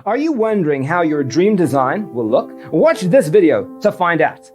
Are you wondering how your dream design will look? Watch this video to find out.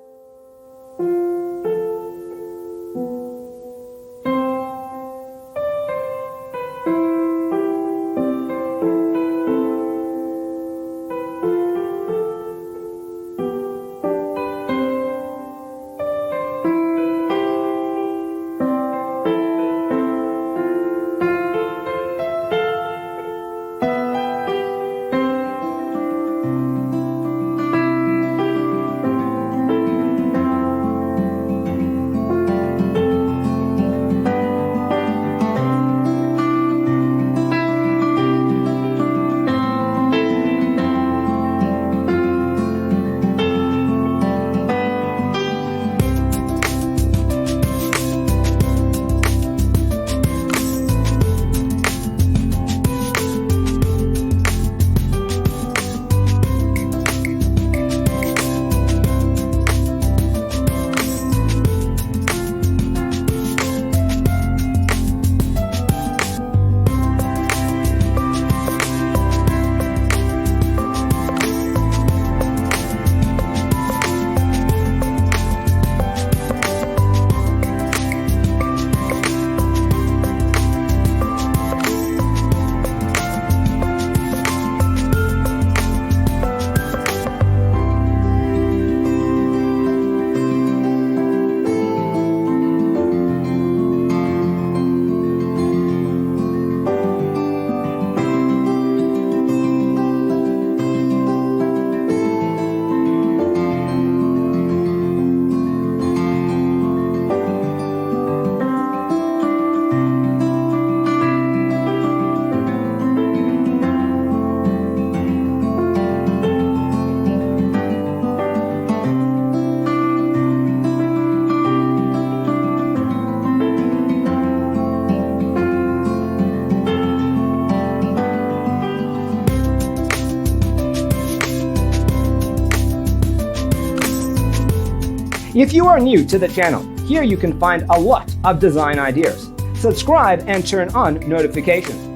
If you are new to the channel, here you can find a lot of design ideas. Subscribe and turn on notifications.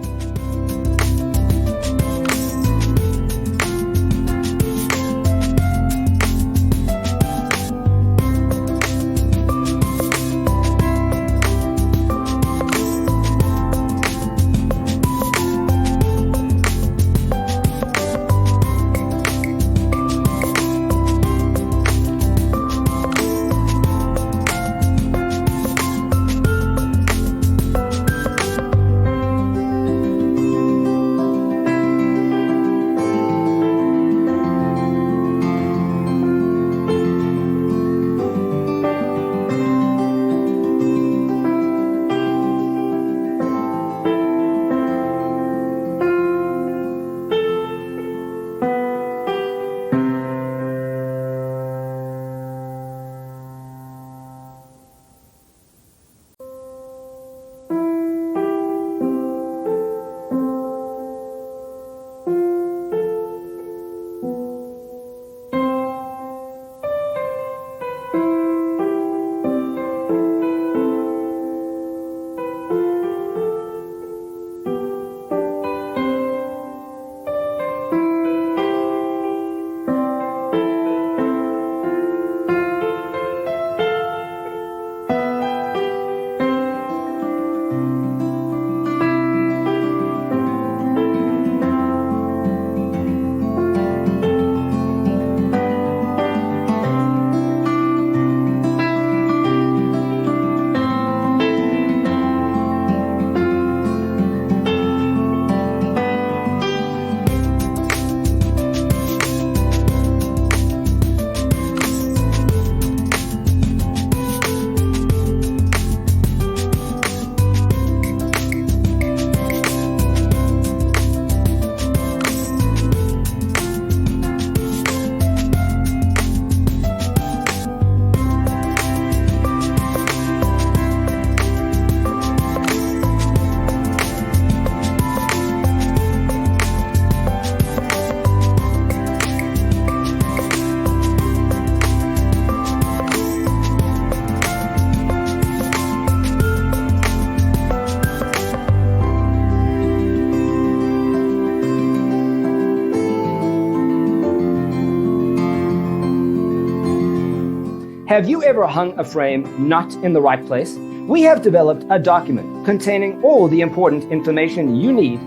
Have you ever hung a frame not in the right place? We have developed a document containing all the important information you need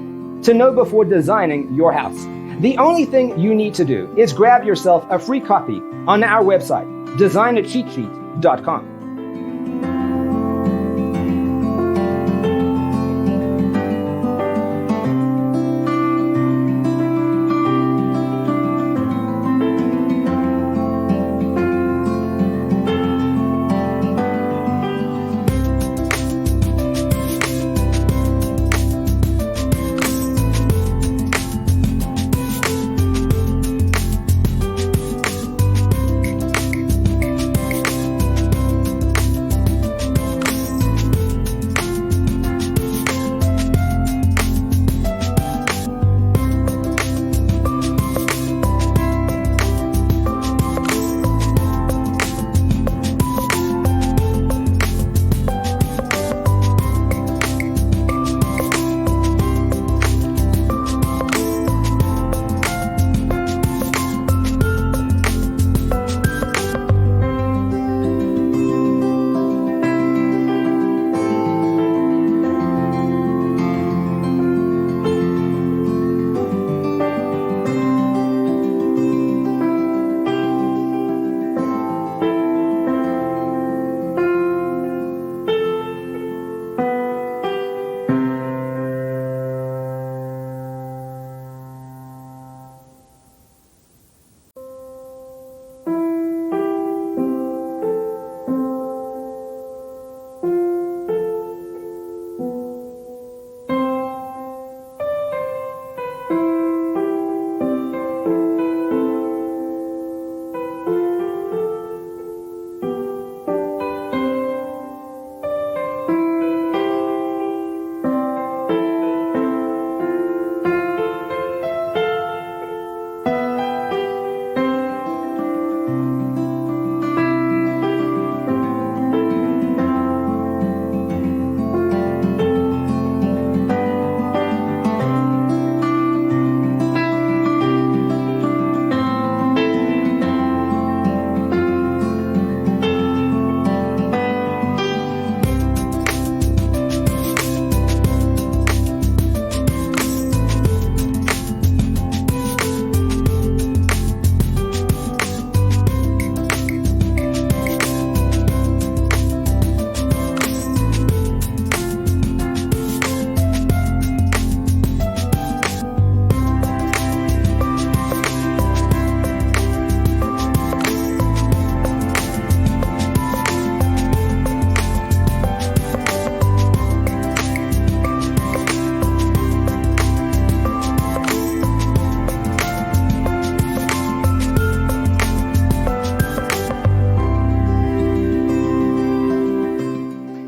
to know before designing your house. The only thing you need to do is grab yourself a free copy on our website, designercheatsheet.com.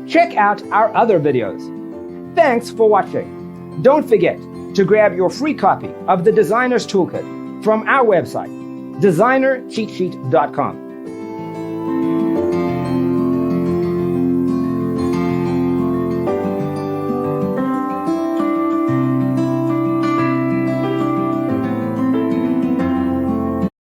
Check out our other videos. Thanks for watching. Don't forget to grab your free copy of the Designer's Toolkit from our website, designercheatsheet.com.